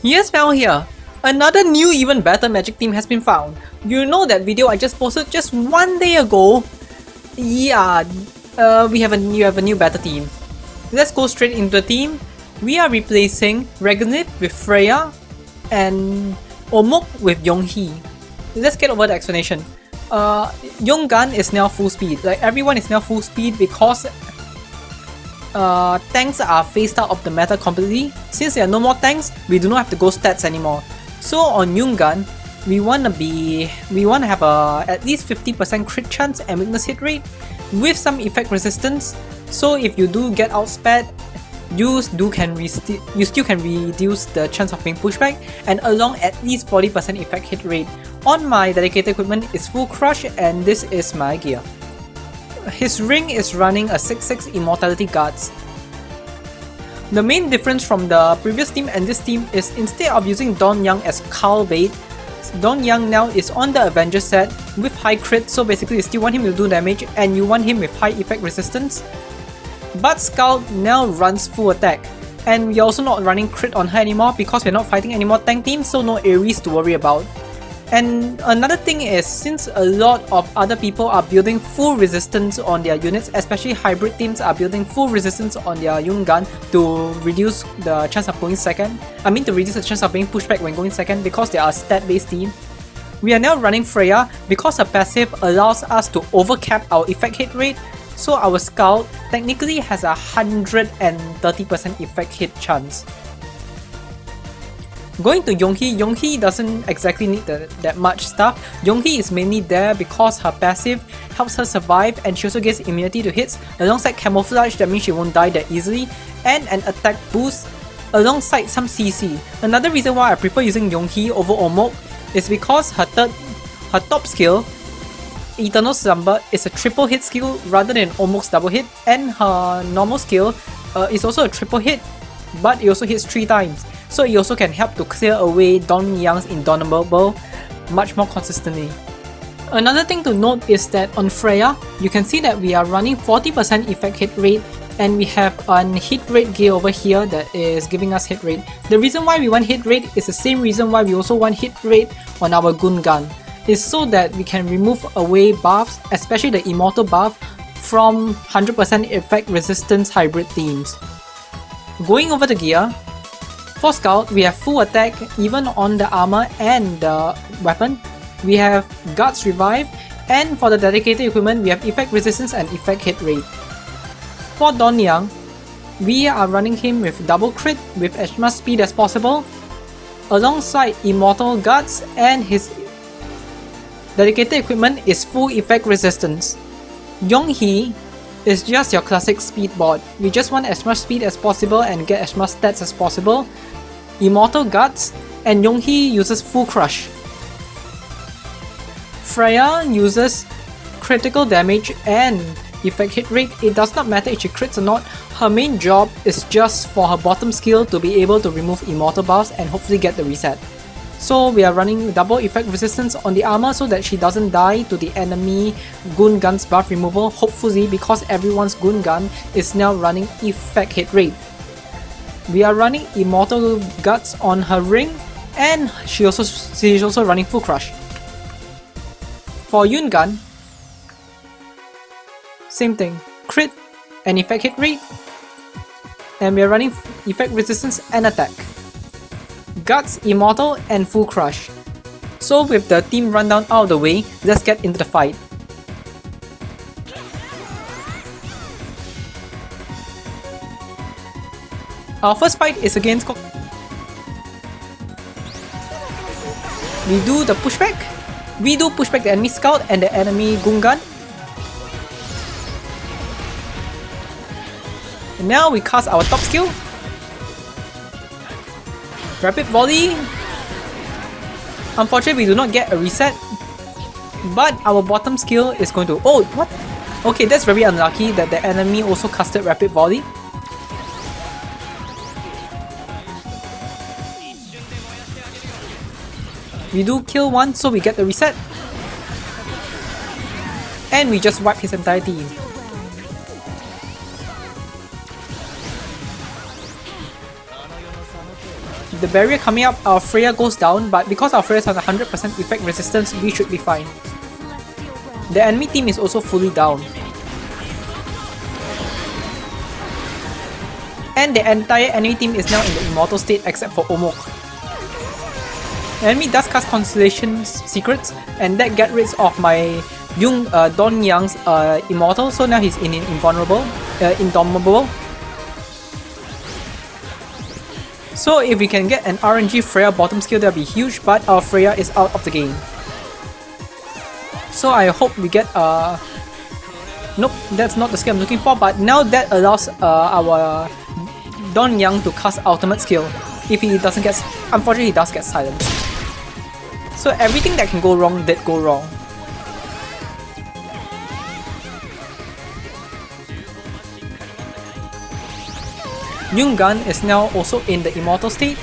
Yes, Mel here. Another new, even better magic team has been found. You know that video I just posted just one day ago? Yeah, we have a new better team. Let's go straight into the team. We are replacing Reganith with Freyja and Omok with Yeon Hee. Let's get over the explanation. Youngun is now full speed. Like everyone is now full speed because tanks are phased out of the meta completely. Since there are no more tanks, we do not have to go stats anymore. So on Youngun, we wanna have a at least 50% crit chance and weakness hit rate with some effect resistance. So if you do get outsped, you still can reduce the chance of being pushed back, and along at least 40% effect hit rate. On my dedicated equipment is full crush, and this is my gear. His ring is running a 6/6 immortality guards. The main difference from the previous team and this team is instead of using Yeon as Carl bait, Yeon now is on the Avenger set with high crit, so basically you still want him to do damage and you want him with high effect resistance. But Skull now runs full attack, and we're also not running crit on her anymore because we're not fighting any more tank teams, so no Ares to worry about. And another thing is, since a lot of other people are building full resistance on their units, especially hybrid teams are building full resistance on their Youngun to reduce the chance of going second. To reduce the chance of being pushed back when going second because they are a stat-based team. We are now running Freyja because her passive allows us to overcap our effect hit rate, so our Skull technically has a 130% effect hit chance. Going to Yeon Hee doesn't exactly need that much stuff. Yeon Hee is mainly there because her passive helps her survive, and she also gets immunity to hits alongside camouflage, that means she won't die that easily, and an attack boost alongside some CC. Another reason why I prefer using Yeon Hee over Omok is because her top skill, Eternal Slumber, is a triple hit skill rather than Omok's double hit, and her normal skill is also a triple hit, but it also hits 3 times. So it also can help to clear away Yeon's Indomitable much more consistently. Another thing to note is that on Freyja, you can see that we are running 40% effect hit rate, and we have an hit rate gear over here that is giving us hit rate. The reason why we want hit rate is the same reason why we also want hit rate on our Youngun. It's so that we can remove away buffs, especially the immortal buff, from 100% effect resistance hybrid teams. Going over the gear, for Scout, we have full attack even on the armor and the weapon. We have Guards Revive, and for the dedicated equipment, we have effect resistance and effect hit rate. For Yeon, we are running him with double crit with as much speed as possible, alongside Immortal Guards, and his dedicated equipment is full effect resistance. Yeon Hee is just your classic speed bot. We just want as much speed as possible and get as much stats as possible. Immortal Guards, and Yeon Hee uses full crush. Freyja uses critical damage and effect hit rate. It does not matter if she crits or not. Her main job is just for her bottom skill to be able to remove immortal buffs and hopefully get the reset. So we are running double effect resistance on the armor so that she doesn't die to the enemy Youngun's buff removal, hopefully, because everyone's Youngun is now running effect hit rate. We are running Immortal Guts on her ring, and she's also running full crush. For Youngun, same thing, crit and effect hit rate, and we are running effect resistance and attack. Guts, Immortal, and full crush. So with the team rundown out of the way, let's get into the fight. Our first fight is against we do the pushback. We do pushback the enemy Scout and the enemy Youngun. And now we cast our top skill. Rapid Volley. Unfortunately, we do not get a reset, but our bottom skill is going to... Oh, what? Okay, that's very unlucky that the enemy also casted Rapid Volley. We do kill one, so we get the reset. And we just wipe his entire team. The barrier coming up, our Freyja goes down, but because our Freyja has 100% effect resistance, we should be fine. The enemy team is also fully down. And the entire enemy team is now in the immortal state except for Omok. The enemy does cast Constellation's Secrets, and that gets rid of my Don Young's immortal, so now he's indomitable. So if we can get an RNG Freyja bottom skill, that'll be huge, but our Freyja is out of the game. So I hope we get nope, that's not the skill I'm looking for, but now that allows our Don Young to cast ultimate skill. If he doesn't get, unfortunately he does get silenced. So everything that can go wrong did go wrong. Youngun is now also in the immortal state.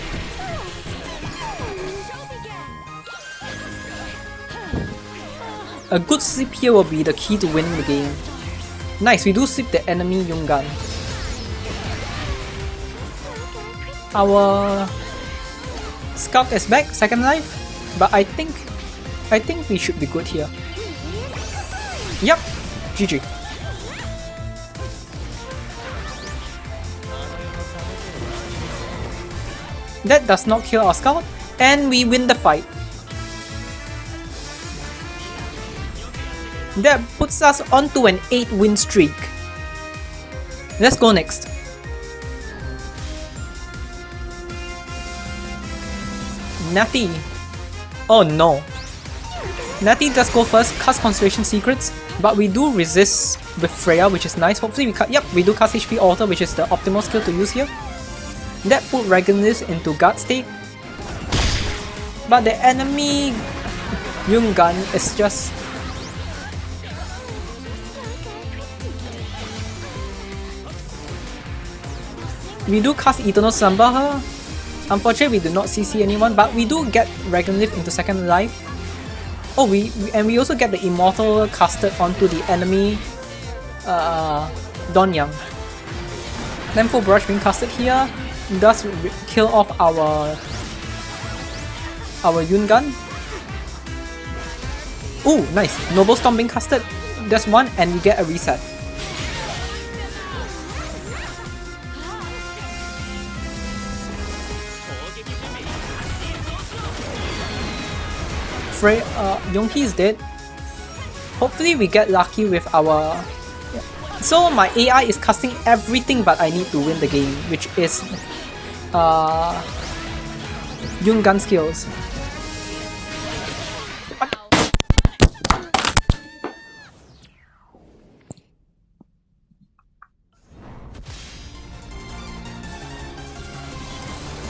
A good sweep here will be the key to winning the game. Nice, we do sweep the enemy Youngun. Our Scout is back, second life, but I think we should be good here. Yup, GG. That does not kill our Scout, and we win the fight. That puts us onto an 8-win streak. Let's go next. Natty. Oh no. Natty does go first, cast Constellation Secrets, but we do resist with Freyja, which is nice. Hopefully we cut. Yep, we do cast HP Alter, which is the optimal skill to use here. That put Dragonlist into guard state. But the enemy Youngun is just... We do cast Eternal Slumber her. Unfortunately, we do not CC anyone, but we do get Dragonlist into second life. Oh, we also get the Immortal casted onto the enemy Don Young. Tempo Brush being casted here does kill off our Youngun. Ooh, nice. Noble Storm being casted. That's one, and we get a reset. Yeon Hee is dead. Hopefully we get lucky with our... So my AI is casting everything but I need to win the game, which is Youngun skills.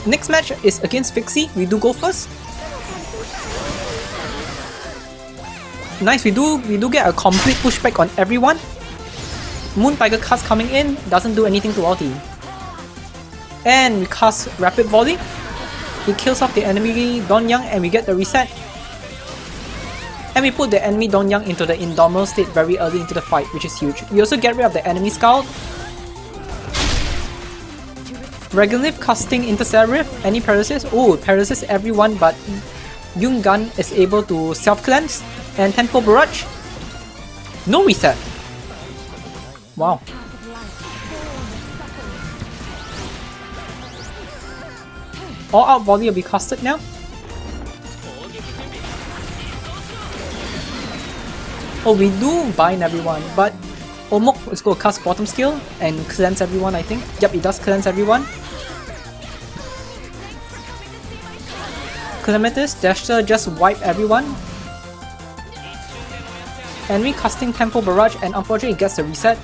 Next match is against Fixie. We do go first. Nice, we do get a complete pushback on everyone. Moon Tiger cast coming in, doesn't do anything to our team. And we cast Rapid Volley. It kills off the enemy Don Young and we get the reset. And we put the enemy Don Young into the Indomitable state very early into the fight, which is huge. We also get rid of the enemy Scout. Dragonlith casting Interstellar Rift, any paralysis? Oh, paralysis everyone, but Youngun is able to self-cleanse. And Tenfold Barrage. No reset. Wow. All out volley will be casted now. Oh, we do bind everyone, but Omok is going to cast bottom skill and cleanse everyone, I think. Yep, it does cleanse everyone. Clematis, Dasher just wipe everyone. Enemy casting Tempo Barrage and unfortunately it gets the reset.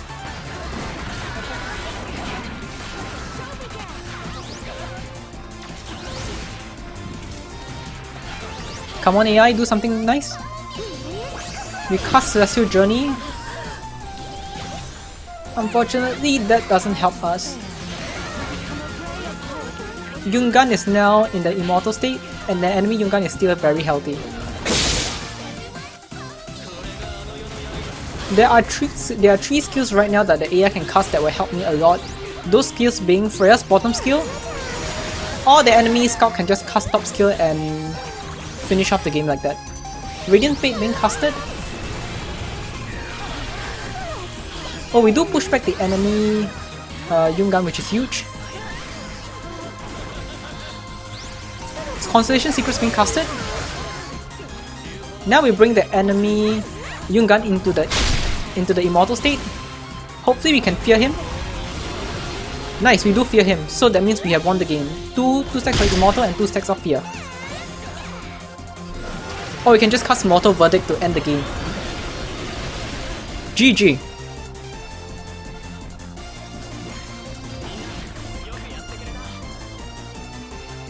Come on AI, do something nice. We cast Celestial Journey. Unfortunately that doesn't help us. Youngun is now in the Immortal state and the enemy Youngun is still very healthy. There are three skills right now that the AI can cast that will help me a lot. Those skills being Freyja's bottom skill, Or the enemy scout can just cast top skill and finish off the game like that. Radiant Fate being casted. Oh, we do push back the enemy Youngun, which is huge. Constellation Secrets being casted. Now we bring the enemy Youngun into the immortal state. Hopefully we can fear him. Nice, we do fear him, so that means we have won the game. Two stacks of immortal and 2 stacks of fear. Or we can just cast Mortal Verdict to end the game. GG.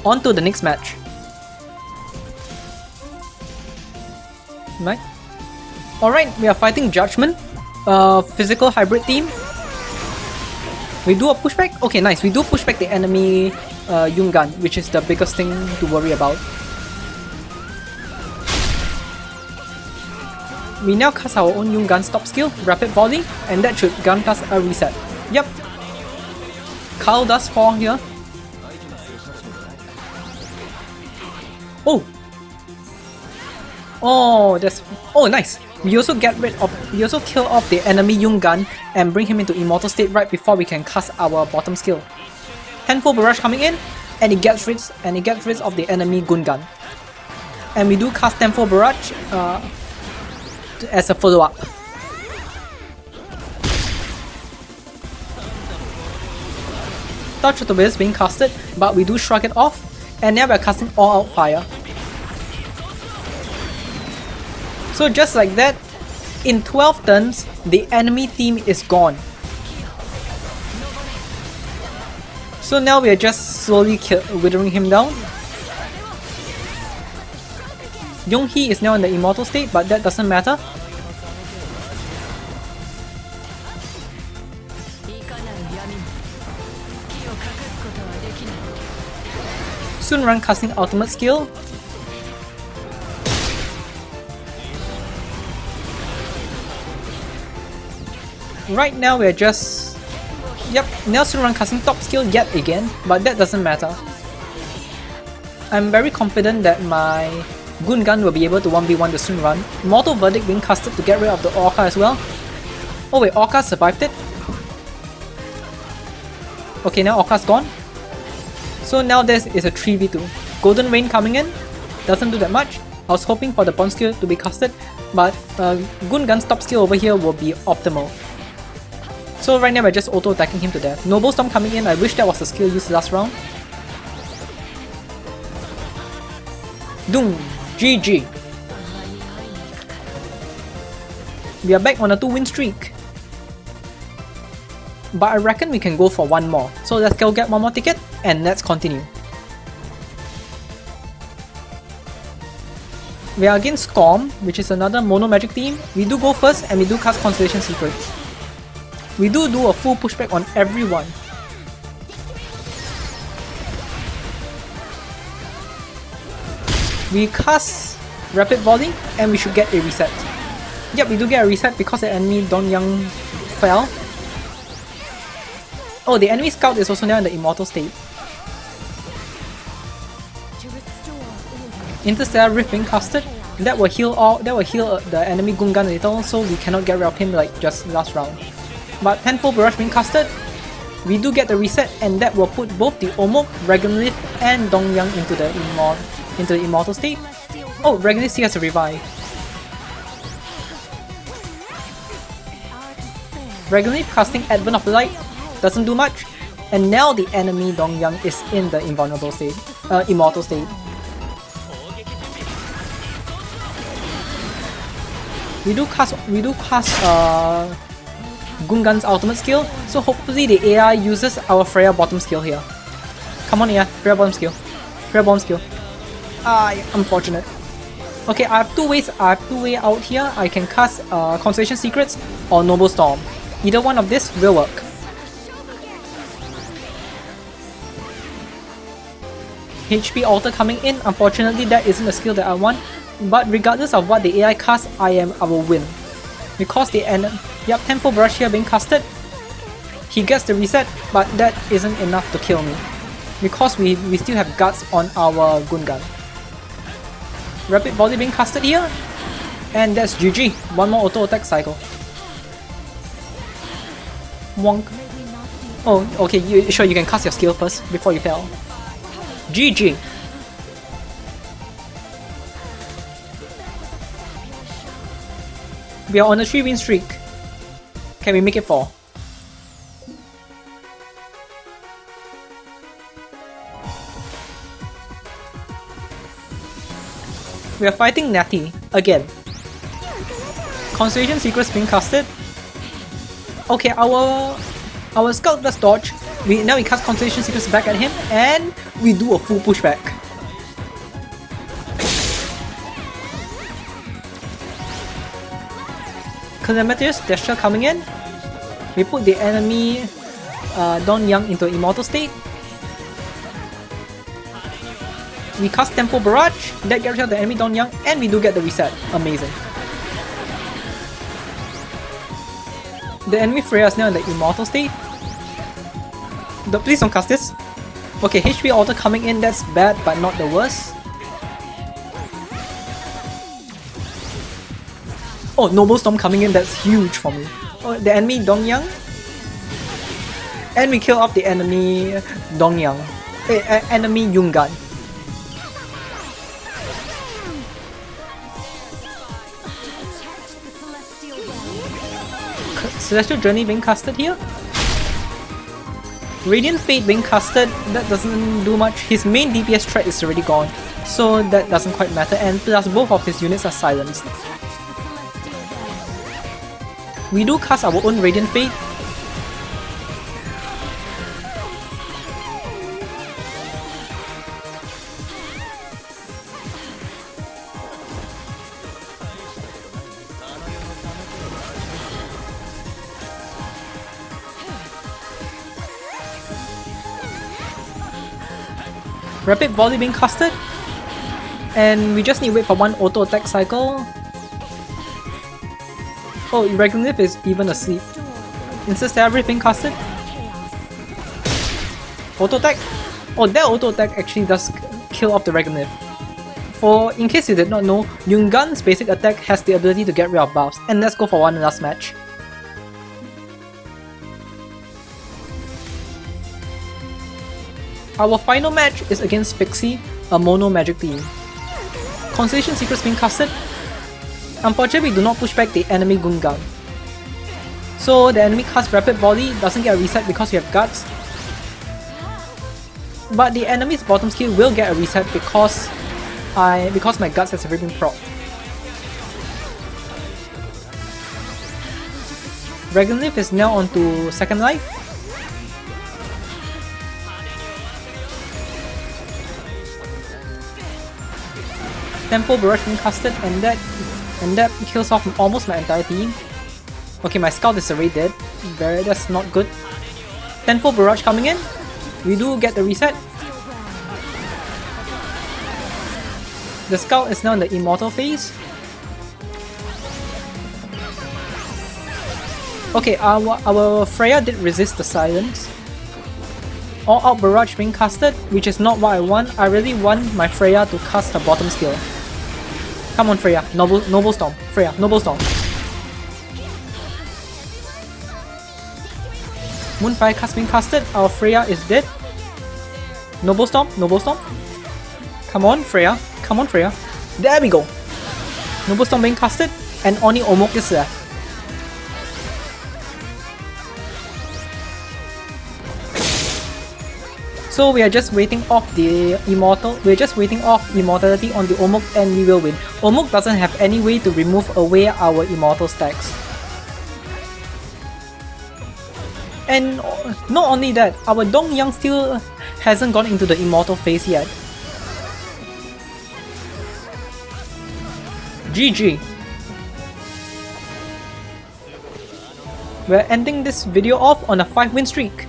On to the next match. Right. Alright, we are fighting Judgment, physical hybrid team. We do a pushback? Okay, nice. We do push back the enemy Youngun, which is the biggest thing to worry about. We now cast our own Youngun top skill, Rapid Volley, and that should grant us a reset. Yep. Carl does fall here. Oh! Oh, that's... Oh, nice! We also kill off the enemy Youngun and bring him into immortal state right before we can cast our bottom skill. Tenfold Barrage coming in, and it gets rid of the enemy Gungan. And we do cast Tenfold Barrage as a follow-up. Touch of the Wiz being casted, but we do shrug it off, and now we're casting All Out Fire. So just like that, in 12 turns, the enemy team is gone. So now we are just slowly withering him down. Yeon Hee is now in the immortal state, but that doesn't matter. Soon run casting ultimate skill. Right now we're just... Yep, Nelson run casting top skill yet again, but that doesn't matter. I'm very confident that my Gungan will be able to 1v1 the Sun Run. Mortal Verdict being casted to get rid of the Orca as well. Oh wait, Orca survived it. Okay, now Orca's gone. So now this is a 3v2. Golden Rain coming in, doesn't do that much. I was hoping for the bomb skill to be casted, but Gungan's top skill over here will be optimal. So right now we're just auto-attacking him to death. Noble Storm coming in, I wish that was the skill used last round. Doom! GG! We are back on a 2-win streak. But I reckon we can go for one more. So let's go get one more ticket and let's continue. We are against Storm, which is another mono magic team. We do go first and we do cast Constellation Secrets. We do a full pushback on everyone. We cast Rapid Volley and we should get a reset. Yep, we do get a reset because the enemy Dongyang fell. Oh, the enemy scout is also now in the immortal state. Interstellar Rift being casted. That will heal the enemy Gungan a little, so we cannot get rid of him like just last round. But Tenfold Barrage being casted, we do get the reset, and that will put both the Omok, Dragonleaf, and Dongyang into the immortal state. Oh, Dragonleaf still has a revive. Dragonleaf casting Advent of the Light doesn't do much, and now the enemy Dongyang is in the invulnerable state, immortal state. We do cast Gungan's ultimate skill, so hopefully the AI uses our Freyja bottom skill here. Come on, AI, Freyja bottom skill. Freyja bottom skill. Unfortunate. Okay, I have two ways out here. I can cast Constellation Secrets or Noble Storm. Either one of this will work. HP Altar coming in. Unfortunately, that isn't a skill that I want. But regardless of what the AI casts, I will win. Because the enemy... Yep, Tenfold Barrage here being casted. He gets the reset, but that isn't enough to kill me. because we still have guts on our Youngun. Rapid volley being casted here, and that's GG. One more auto attack cycle. Wonk. Oh, okay, sure, you can cast your skill first before you fail. GG. We are on a 3-win streak. Can we make it 4? We are fighting Natty again. Constellation Secrets being casted. Okay, our scout does dodge. Now we cast Constellation Secrets back at him, and we do a full pushback. Calamitous Dasher coming in. We put the enemy Dongyang into Immortal state. We cast Tempo Barrage, that gets rid of the enemy Dongyang, and we do get the reset. Amazing. The enemy Freyja is now in the Immortal state. Please don't cast this. Okay, HP Alter coming in, that's bad but not the worst. Oh, Noble Storm coming in, that's huge for me. Oh, the enemy Dongyang. And we kill off the enemy Dongyang. Enemy Youngun. Celestial Journey being casted here. Radiant Fate being casted, that doesn't do much. His main DPS threat is already gone, so that doesn't quite matter, and plus both of his units are silenced. We do cast our own Radiant Fate. Rapid Volley being casted, and we just need to wait for one auto attack cycle. Oh, Irregular is even asleep. Instant Stab being casted. Auto attack. Oh, that auto attack actually does kill off the Regular. In case you did not know, Youngun's basic attack has the ability to get rid of buffs, and let's go for one last match. Our final match is against Fixie, a mono magic team. Constellation Secrets being casted. Unfortunately, we do not push back the enemy Youngun. So the enemy casts Rapid Volley, doesn't get a reset because we have Guts. But the enemy's bottom skill will get a reset because my Guts has already been procced. Dragonleaf is now on to second life. Tempo Barrage being casted, and that kills off almost my entire team. Okay, my scout is already dead. That's not good. Tempo Barrage coming in. We do get the reset. The scout is now in the Immortal phase. Okay, our Freyja did resist the silence. All out Barrage being casted, which is not what I want. I really want my Freyja to cast her bottom skill. Come on, Freyja. Noble Storm. Freyja, Noble Storm. Moonfire cast being casted. Our Freyja is dead. Noble Storm. Noble Storm. Come on, Freyja. Come on, Freyja. There we go. Noble Storm being casted. And Oni Omok is left. So we are just waiting off the immortality on the Omok, and we will win. Omok doesn't have any way to remove away our immortal stacks. And not only that, our Dongyang still hasn't gone into the immortal phase yet. GG. We're ending this video off on a 5-win streak.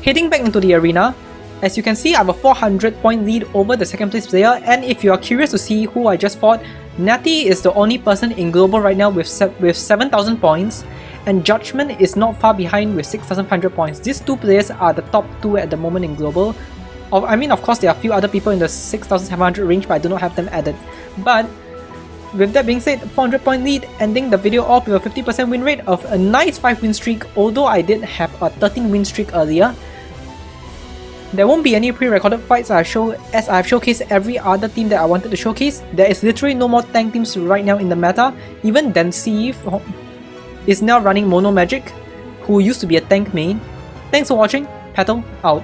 Heading back into the arena, as you can see, I have a 400-point lead over the second place player, and if you are curious to see who I just fought, Natty is the only person in global right now with 7,000 points, and Judgment is not far behind with 6,500 points. These two players are the top 2 at the moment in global. I mean, of course, there are a few other people in the 6,700 range, but I do not have them added. But with that being said, 400 point lead, ending the video off with a 50% win rate of a nice 5 win streak, although I did have a 13 win streak earlier. There won't be any pre-recorded fights as I've showcased every other team that I wanted to showcase. There is literally no more tank teams right now in the meta. Even Densive is now running Mono Magic, who used to be a tank main. Thanks for watching, Petal out.